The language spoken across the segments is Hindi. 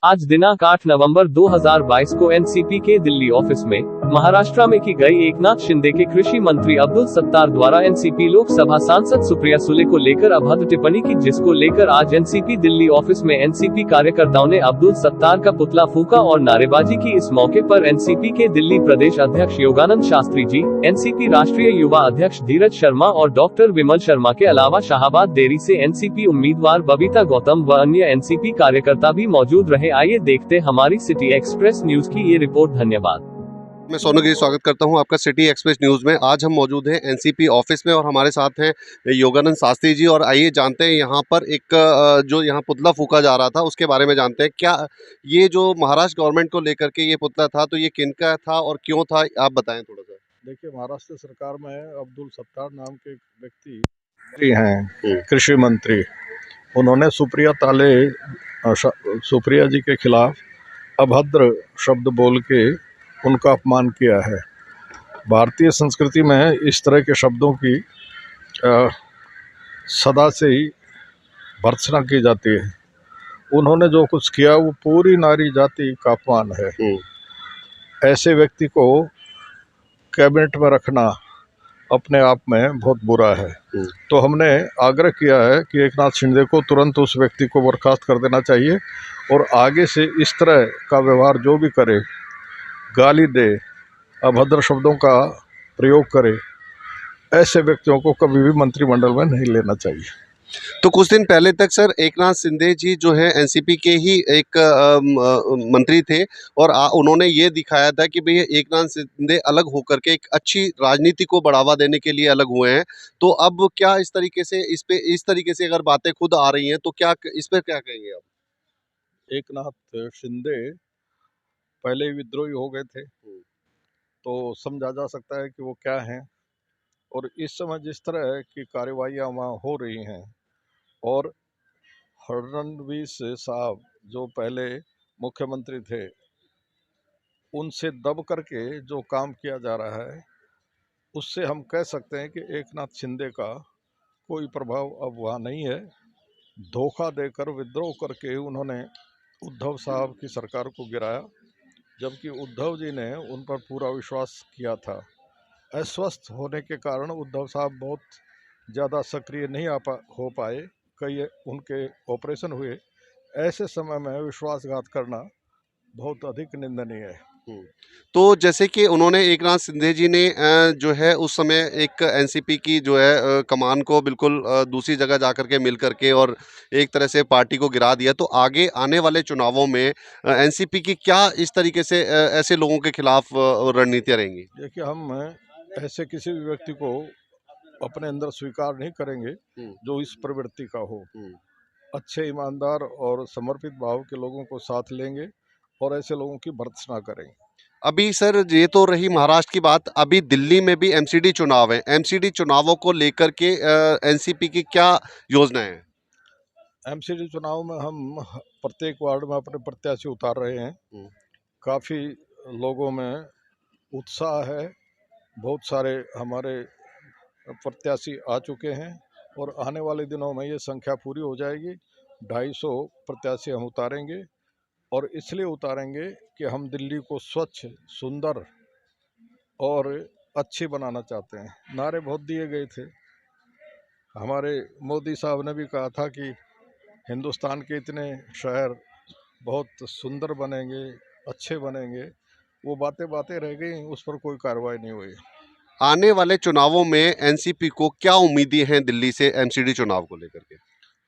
आज दिनांक 8 नवंबर 2022 को एनसीपी के दिल्ली ऑफिस में महाराष्ट्र में की गई एकनाथ शिंदे के कृषि मंत्री अब्दुल सत्तार द्वारा एनसीपी लोकसभा सांसद सुप्रिया सुले को लेकर अभद्र टिप्पणी की, जिसको लेकर आज एनसीपी दिल्ली ऑफिस में एनसीपी कार्यकर्ताओं ने अब्दुल सत्तार का पुतला फूंका और नारेबाजी की। इस मौके पर एनसीपी के दिल्ली प्रदेश अध्यक्ष योगानंद शास्त्री जी, एनसीपी राष्ट्रीय युवा अध्यक्ष धीरज शर्मा और डॉक्टर विमल शर्मा के अलावा शाहाबाद देरी से एनसीपी उम्मीदवार बबीता गौतम व अन्य एनसीपी कार्यकर्ता भी मौजूद रहे। आइए देखते हमारी सिटी एक्सप्रेस न्यूज की ये रिपोर्ट। धन्यवाद। मैं सोनू गिरी स्वागत करता हूं आपका सिटी एक्सप्रेस न्यूज़ में। आज हम मौजूद हैं एनसीपी ऑफिस में और हमारे साथ हैं योगानंद शास्त्री जी। और आइए जानते हैं यहाँ पर एक जो यहाँ पुतला फूंका जा रहा था उसके बारे में जानते हैं। क्या ये जो महाराष्ट्र गवर्नमेंट को लेकर के ये पुतला था, तो ये किनका था और क्यों था, आप बताएं थोड़ा सा। देखिए, महाराष्ट्र सरकार में अब्दुल सत्तार नाम के एक व्यक्ति हैं, कृषि मंत्री। उन्होंने सुप्रिया जी के खिलाफ अभद्र शब्द बोल के उनका अपमान किया है। भारतीय संस्कृति में इस तरह के शब्दों की सदा से ही भर्त्सना की जाती है। उन्होंने जो कुछ किया वो पूरी नारी जाति का अपमान है। ऐसे व्यक्ति को कैबिनेट में रखना अपने आप में बहुत बुरा है। तो हमने आग्रह किया है कि एकनाथ शिंदे को तुरंत उस व्यक्ति को बर्खास्त कर देना चाहिए और आगे से इस तरह का व्यवहार जो भी करे, गाली दे, अभद्र शब्दों का प्रयोग करे, ऐसे व्यक्तियों को कभी भी मंत्रिमंडल में नहीं लेना चाहिए। तो कुछ दिन पहले तक सर एकनाथ शिंदे जी जो है एनसीपी के ही एक मंत्री थे और उन्होंने ये दिखाया था कि भैया एकनाथ शिंदे अलग होकर के एक अच्छी राजनीति को बढ़ावा देने के लिए अलग हुए हैं। तो अब क्या इस तरीके से अगर बातें खुद आ रही हैं तो क्या इस पर क्या कहेंगे आप? एकनाथ शिंदे पहले ही विद्रोही हो गए थे, तो समझा जा सकता है कि वो क्या हैं। और इस समय जिस तरह की कार्यवाहियाँ वहाँ हो रही हैं और फडणवीस साहब जो पहले मुख्यमंत्री थे, उनसे दब करके जो काम किया जा रहा है, उससे हम कह सकते हैं कि एकनाथ शिंदे का कोई प्रभाव अब वहाँ नहीं है। धोखा देकर, विद्रोह करके उन्होंने उद्धव साहब की सरकार को गिराया, जबकि उद्धव जी ने उन पर पूरा विश्वास किया था। अस्वस्थ होने के कारण उद्धव साहब बहुत ज़्यादा सक्रिय नहीं हो पाए, कई उनके ऑपरेशन हुए। ऐसे समय में विश्वासघात करना बहुत अधिक निंदनीय है। तो जैसे कि उन्होंने एकनाथ शिंदे जी ने जो है उस समय एक एनसीपी की जो है कमान को बिल्कुल दूसरी जगह जा करके मिल करके और एक तरह से पार्टी को गिरा दिया। तो आगे आने वाले चुनावों में एनसीपी की क्या इस तरीके से ऐसे लोगों के खिलाफ रणनीतियां रहेंगी? देखिए, हम ऐसे किसी भी व्यक्ति को अपने अंदर स्वीकार नहीं करेंगे जो इस प्रवृत्ति का हो। अच्छे, ईमानदार और समर्पित भाव के लोगों को साथ लेंगे और ऐसे लोगों की भर्त्सना करेंगे। अभी सर ये तो रही महाराष्ट्र की बात, अभी दिल्ली में भी एमसीडी चुनाव है। एमसीडी चुनावों को लेकर के एनसीपी की क्या योजना है? एमसीडी चुनाव में हम प्रत्येक वार्ड में अपने प्रत्याशी उतार रहे हैं। काफ़ी लोगों में उत्साह है। बहुत सारे हमारे प्रत्याशी आ चुके हैं और आने वाले दिनों में ये संख्या पूरी हो जाएगी। 250 प्रत्याशी हम उतारेंगे और इसलिए उतारेंगे कि हम दिल्ली को स्वच्छ, सुंदर और अच्छी बनाना चाहते हैं। नारे बहुत दिए गए थे। हमारे मोदी साहब ने भी कहा था कि हिंदुस्तान के इतने शहर बहुत सुंदर बनेंगे, अच्छे बनेंगे। वो बातें रह गई, उस पर कोई कार्रवाई नहीं हुई। आने वाले चुनावों में एनसीपी को क्या उम्मीदें हैं दिल्ली से एमसीडी चुनाव को लेकर के?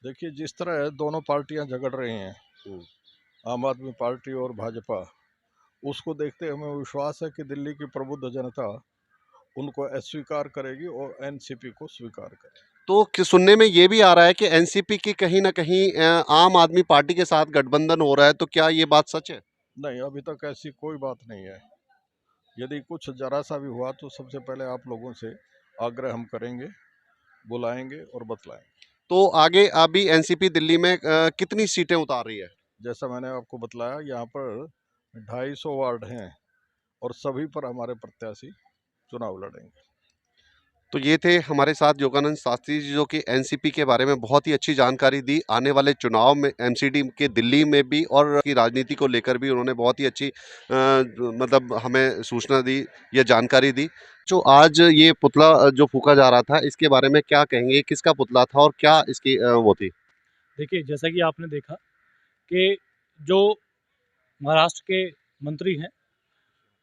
देखिए, जिस तरह दोनों पार्टियां झगड़ रही हैं, आम आदमी पार्टी और भाजपा, उसको देखते हमें विश्वास है कि दिल्ली की प्रबुद्ध जनता उनको अस्वीकार करेगी और एनसीपी को स्वीकार करेगी। तो सुनने में ये भी आ रहा है कि एनसीपी की कहीं ना कहीं आम आदमी पार्टी के साथ गठबंधन हो रहा है, तो क्या ये बात सच है? नहीं, अभी तक ऐसी कोई बात नहीं है। यदि कुछ जरा सा भी हुआ तो सबसे पहले आप लोगों से आग्रह हम करेंगे, बुलाएंगे और बतलाएंगे। तो आगे अभी एनसीपी दिल्ली में कितनी सीटें उतार रही है? जैसा मैंने आपको बतलाया, यहाँ पर 250 वार्ड हैं और सभी पर हमारे प्रत्याशी चुनाव लड़ेंगे। तो ये थे हमारे साथ योगानंद शास्त्री जी, जो कि एनसीपी के बारे में बहुत ही अच्छी जानकारी दी। आने वाले चुनाव में एमसीडी के दिल्ली में भी और की राजनीति को लेकर भी उन्होंने बहुत ही अच्छी मतलब हमें सूचना दी या जानकारी दी। जो आज ये पुतला जो फूका जा रहा था, इसके बारे में क्या कहेंगे? किसका पुतला था और क्या इसकी वो थी? देखिए, जैसा कि आपने देखा कि जो महाराष्ट्र के मंत्री हैं,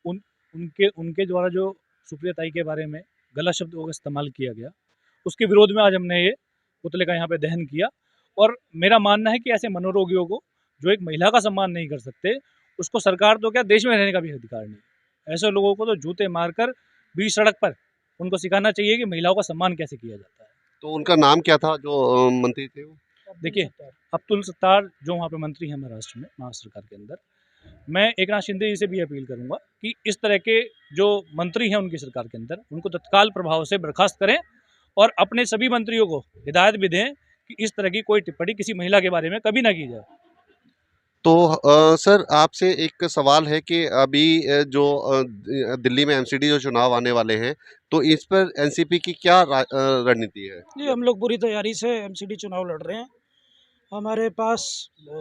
उनके उनके द्वारा जो सुप्रिया ताई के बारे में गलत शब्दों का इस्तेमाल किया गया, उसके विरोध में आज हमने ये पुतले का यहाँ पे दहन किया। और मेरा मानना है कि ऐसे मनोरोगियों को, जो एक महिला का सम्मान नहीं कर सकते, उसको सरकार तो क्या, देश में रहने का भी अधिकार नहीं। ऐसे लोगों को तो जूते मारकर बीच सड़क पर उनको सिखाना चाहिए कि महिलाओं का सम्मान कैसे किया जाता है। तो उनका नाम क्या था जो मंत्री थे वो? देखिए, अब्दुल सत्तार जो वहाँ पे मंत्री हैं महाराष्ट्र में, महाराष्ट्र सरकार के अंदर, मैं एकनाथ शिंदे जी से भी अपील करूंगा कि इस तरह के जो मंत्री हैं उनकी सरकार के अंदर, उनको तत्काल प्रभाव से बर्खास्त करें और अपने सभी मंत्रियों को हिदायत भी दें कि इस तरह की कोई टिप्पणी किसी महिला के बारे में कभी ना की जाए। तो सर, आपसे एक सवाल है कि अभी जो दिल्ली में एमसीडी जो चुनाव आने वाले हैं, तो इस पर एनसीपी की क्या रणनीति है? जी, हम लोग पूरी तैयारी से एमसीडी चुनाव लड़ रहे हैं। हमारे पास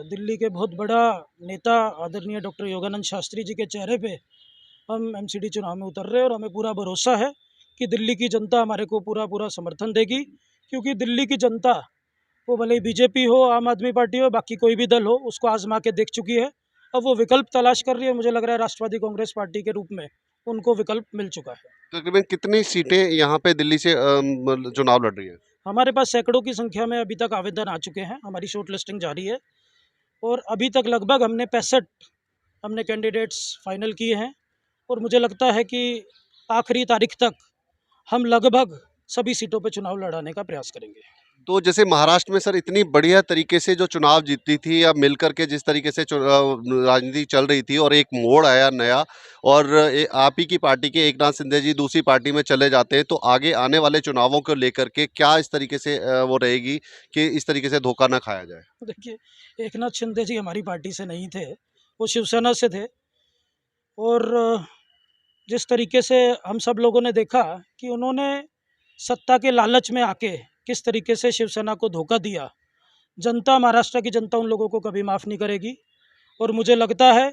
दिल्ली के बहुत बड़ा नेता आदरणीय डॉक्टर योगानंद शास्त्री जी के चेहरे पे हम एमसीडी चुनाव में उतर रहे हैं और हमें पूरा भरोसा है कि दिल्ली की जनता हमारे को पूरा समर्थन देगी, क्योंकि दिल्ली की जनता, वो भले ही बीजेपी हो, आम आदमी पार्टी हो, बाकी कोई भी दल हो, उसको आजमा के देख चुकी है। अब वो विकल्प तलाश कर रही है। मुझे लग रहा है राष्ट्रवादी कांग्रेस पार्टी के रूप में उनको विकल्प मिल चुका है। तकरीबन कितनी सीटें यहाँ पे दिल्ली से चुनाव लड़ रही है? हमारे पास सैकड़ों की संख्या में अभी तक आवेदन आ चुके हैं। हमारी शॉर्ट लिस्टिंग जारी है और अभी तक लगभग हमने 65 कैंडिडेट्स फाइनल किए हैं और मुझे लगता है कि आखिरी तारीख तक हम लगभग सभी सीटों पे चुनाव लड़ाने का प्रयास करेंगे। तो जैसे महाराष्ट्र में सर इतनी बढ़िया तरीके से जो चुनाव जीती थी, या मिलकर के जिस तरीके से राजनीति चल रही थी और एक मोड़ आया नया, और आप ही की पार्टी के एकनाथ शिंदे जी दूसरी पार्टी में चले जाते हैं, तो आगे आने वाले चुनावों को लेकर के क्या इस तरीके से वो रहेगी कि इस तरीके से धोखा ना खाया जाए? देखिए, एकनाथ शिंदे जी हमारी पार्टी से नहीं थे, वो शिवसेना से थे। और जिस तरीके से हम सब लोगों ने देखा कि उन्होंने सत्ता के लालच में आके किस तरीके से शिवसेना को धोखा दिया, जनता, महाराष्ट्र की जनता उन लोगों को कभी माफ़ नहीं करेगी। और मुझे लगता है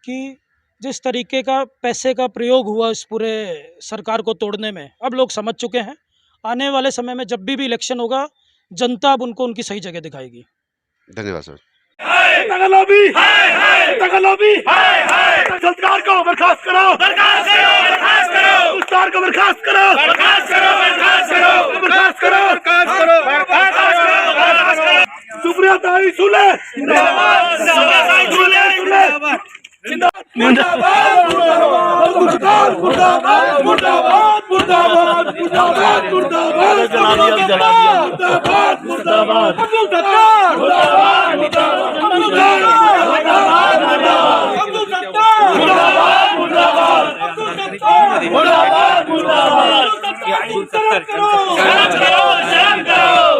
कि जिस तरीके का पैसे का प्रयोग हुआ इस पूरे सरकार को तोड़ने में, अब लोग समझ चुके हैं। आने वाले समय में जब भी इलेक्शन होगा, जनता अब उनको उनकी सही जगह दिखाएगी। धन्यवाद सर। सरकार को बर्खास्त करो, सरकार को बर्खास्त करो, सुप्रिया ताई सुले,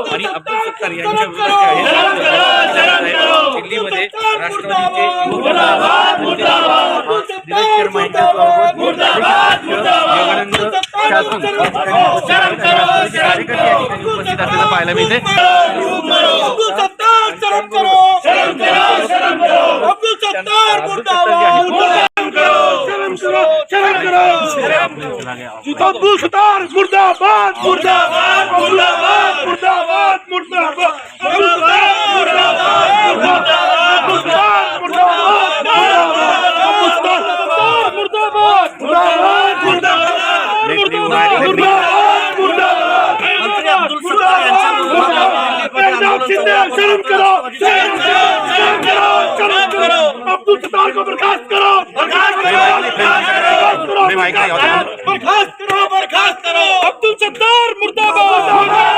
आणि अब्दुल सत्तार यांच्या विरोधात दिल्लीमध्ये राष्ट्रवादीचे दिनेश शर्मा यांच्यासोबत योगानंद शास्त्री कार्यकर्ते या ठिकाणी उपस्थित असलेलं पाहायला मिळते। अब्दुल सत्तार मुर्दाबाद, मुर्दाबाद, मुर्दाबाद, मुर्दाबाद, मुर्दाबाद, शर्म करो, अब्दुल सत्तार को बर्खास्त करो, बर्खास्त करो, अब्दुल सत्तार मुर्दाबाद।